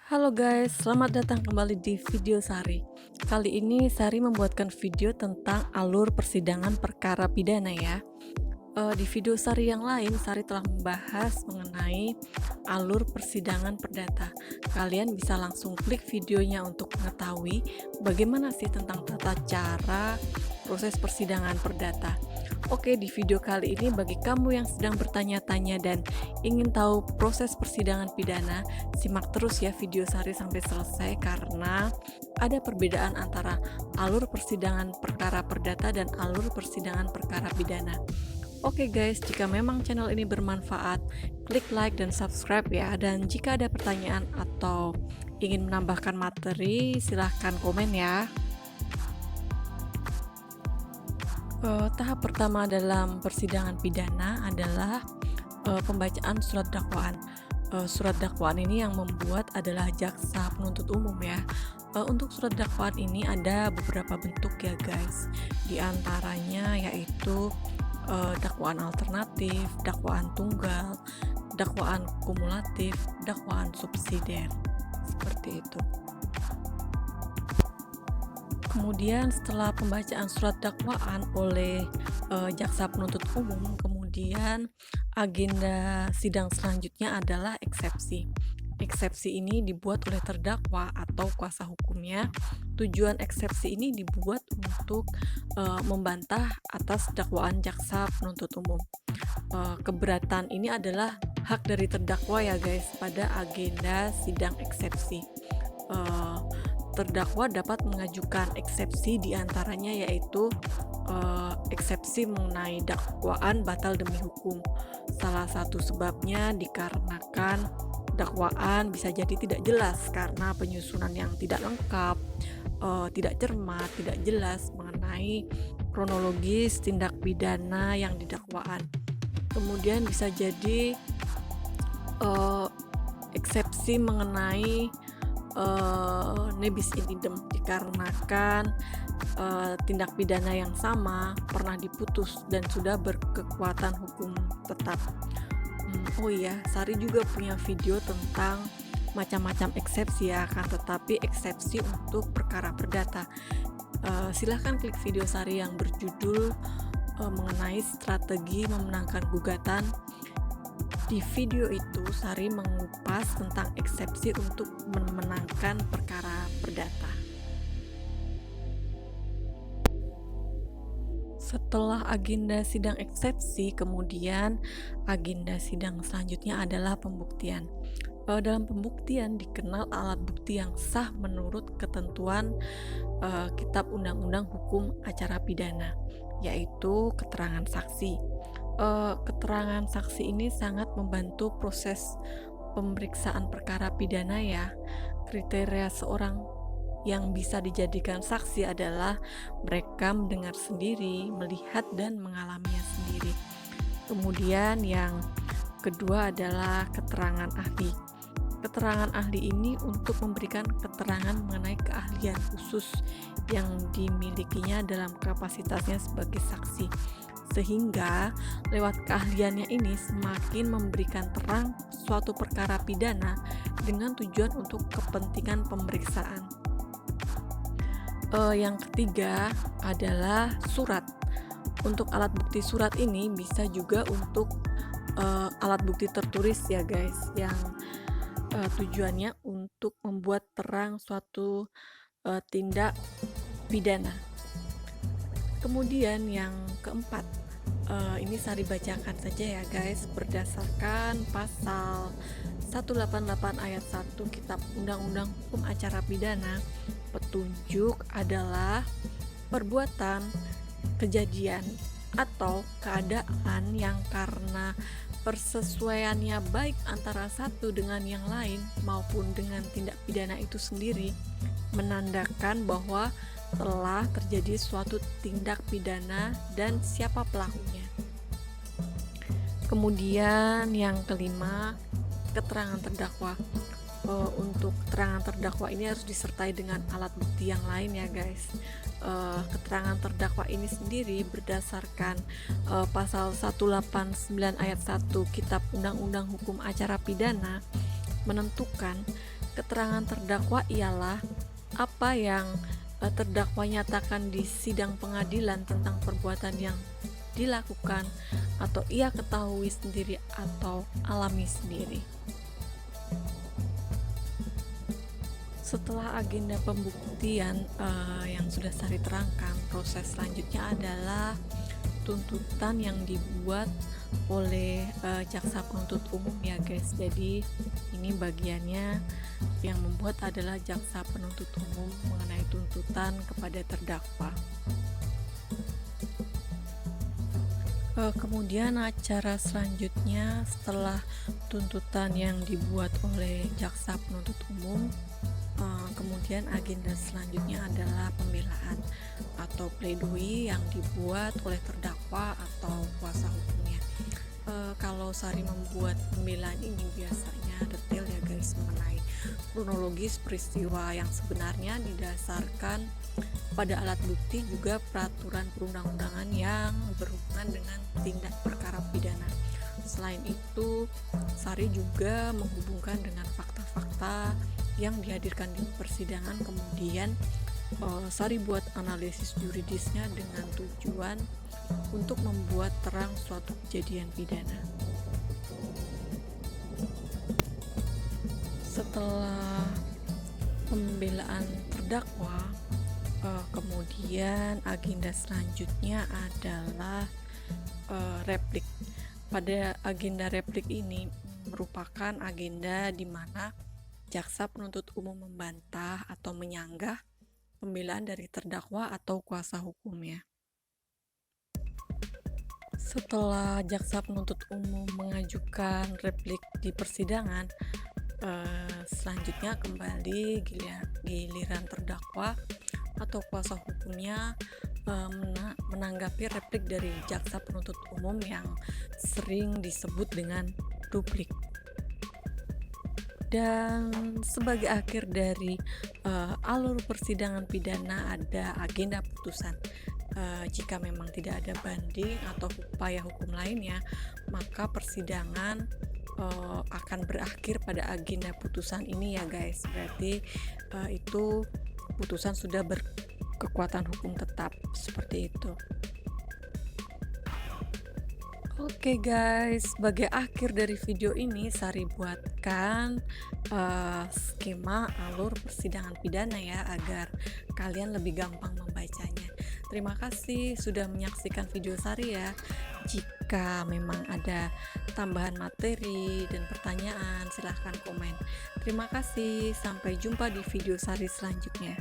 Halo guys, selamat datang kembali di video Sari. Kali ini Sari membuatkan video tentang alur persidangan perkara pidana ya. Di video Sari yang lain, Sari telah membahas mengenai alur persidangan perdata. Kalian bisa langsung klik videonya untuk mengetahui bagaimana sih tentang tata cara proses persidangan perdata. Oke, di video kali ini bagi kamu yang sedang bertanya-tanya dan ingin tahu proses persidangan pidana, simak terus ya video Sari sampai selesai karena ada perbedaan antara alur persidangan perkara perdata dan alur persidangan perkara pidana. Oke guys, jika memang channel ini bermanfaat, klik like dan subscribe ya. Dan jika ada pertanyaan atau ingin menambahkan materi, silahkan komen ya. Tahap pertama dalam persidangan pidana adalah pembacaan surat dakwaan. Surat dakwaan ini yang membuat adalah jaksa penuntut umum ya. Untuk surat dakwaan ini ada beberapa bentuk ya guys. Di antaranya yaitu dakwaan alternatif, dakwaan tunggal, dakwaan kumulatif, dakwaan subsidiar. Seperti itu. Kemudian setelah pembacaan surat dakwaan oleh jaksa penuntut umum, kemudian agenda sidang selanjutnya adalah eksepsi. Eksepsi ini dibuat oleh terdakwa atau kuasa hukumnya. Tujuan eksepsi ini dibuat untuk membantah atas dakwaan jaksa penuntut umum. Keberatan ini adalah hak dari terdakwa ya guys pada agenda sidang eksepsi. Terdakwa dapat mengajukan eksepsi diantaranya yaitu eksepsi mengenai dakwaan batal demi hukum. Salah satu sebabnya dikarenakan dakwaan bisa jadi tidak jelas karena penyusunan yang tidak lengkap, tidak cermat, tidak jelas mengenai kronologis tindak pidana yang didakwaan. Kemudian bisa jadi eksepsi mengenai nebis in idem dikarenakan tindak pidana yang sama pernah diputus dan sudah berkekuatan hukum tetap. Oh iya, Sari juga punya video tentang macam-macam eksepsi ya, akan tetapi eksepsi untuk perkara perdata. Silahkan klik video Sari yang berjudul mengenai strategi memenangkan gugatan. Di video itu, Sari mengupas tentang eksepsi untuk memenangkan perkara perdata. Setelah agenda sidang eksepsi, kemudian agenda sidang selanjutnya adalah pembuktian. Dalam pembuktian dikenal alat bukti yang sah menurut ketentuan Kitab Undang-Undang Hukum Acara Pidana, yaitu keterangan saksi. Keterangan saksi ini sangat membantu proses pemeriksaan perkara pidana ya. Kriteria seorang yang bisa dijadikan saksi adalah mereka mendengar sendiri, melihat dan mengalaminya sendiri. Kemudian yang kedua adalah keterangan ahli. Keterangan ahli ini untuk memberikan keterangan mengenai keahlian khusus yang dimilikinya dalam kapasitasnya sebagai saksi, sehingga lewat keahliannya ini semakin memberikan terang suatu perkara pidana dengan tujuan untuk kepentingan pemeriksaan. Yang ketiga adalah surat. Untuk alat bukti surat ini bisa juga untuk alat bukti tertulis ya guys, yang tujuannya untuk membuat terang suatu tindak pidana. Kemudian yang keempat, ini Sari bacakan saja ya guys, berdasarkan pasal 188 ayat 1 Kitab Undang-Undang Hukum Acara Pidana, petunjuk adalah perbuatan, kejadian, atau keadaan yang karena persesuaiannya baik antara satu dengan yang lain maupun dengan tindak pidana itu sendiri menandakan bahwa telah terjadi suatu tindak pidana dan siapa pelakunya. Kemudian yang kelima, keterangan terdakwa. Untuk keterangan terdakwa ini harus disertai dengan alat bukti yang lain ya guys. Keterangan terdakwa ini sendiri berdasarkan pasal 189 ayat 1 Kitab Undang-Undang Hukum Acara Pidana menentukan keterangan terdakwa ialah apa yang terdakwa nyatakan di sidang pengadilan tentang perbuatan yang dilakukan atau ia ketahui sendiri atau alami sendiri. Setelah agenda pembuktian yang sudah Sari terangkan, proses selanjutnya adalah tuntutan yang dibuat oleh jaksa penuntut umum ya guys. Jadi ini bagiannya yang membuat adalah jaksa penuntut umum mengenai tuntutan kepada terdakwa. Kemudian acara selanjutnya setelah tuntutan yang dibuat oleh jaksa penuntut umum, kemudian agenda selanjutnya adalah pembelaan atau pledoi yang dibuat oleh terdakwa atau kuasa hukumnya. Kalau Sari membuat pembelaan ini biasanya detail ya guys, mengenai kronologis peristiwa yang sebenarnya didasarkan pada alat bukti, juga peraturan perundang-undangan yang berhubungan dengan tindak perkara pidana. Selain itu, Sari juga menghubungkan dengan fakta-fakta yang dihadirkan di persidangan, kemudian Sari buat analisis yuridisnya dengan tujuan untuk membuat terang suatu kejadian pidana. Setelah pembelaan terdakwa, kemudian agenda selanjutnya adalah replik. Pada agenda replik ini merupakan agenda di mana jaksa penuntut umum membantah atau menyanggah pembelaan dari terdakwa atau kuasa hukumnya. Setelah jaksa penuntut umum mengajukan replik di persidangan, selanjutnya kembali giliran terdakwa atau kuasa hukumnya menanggapi replik dari jaksa penuntut umum yang sering disebut dengan duplik. Dan sebagai akhir dari alur persidangan pidana ada agenda putusan. Jika memang tidak ada banding atau upaya hukum lainnya, maka persidangan akan berakhir pada agenda putusan ini ya guys. Berarti itu putusan sudah berkekuatan hukum tetap, seperti itu. Oke guys, sebagai akhir dari video ini Sari buatkan skema alur persidangan pidana ya, agar kalian lebih gampang membacanya. Terima kasih sudah menyaksikan video Sari ya. Jika memang ada tambahan materi dan pertanyaan, silahkan komen. Terima kasih, sampai jumpa di video Sari selanjutnya.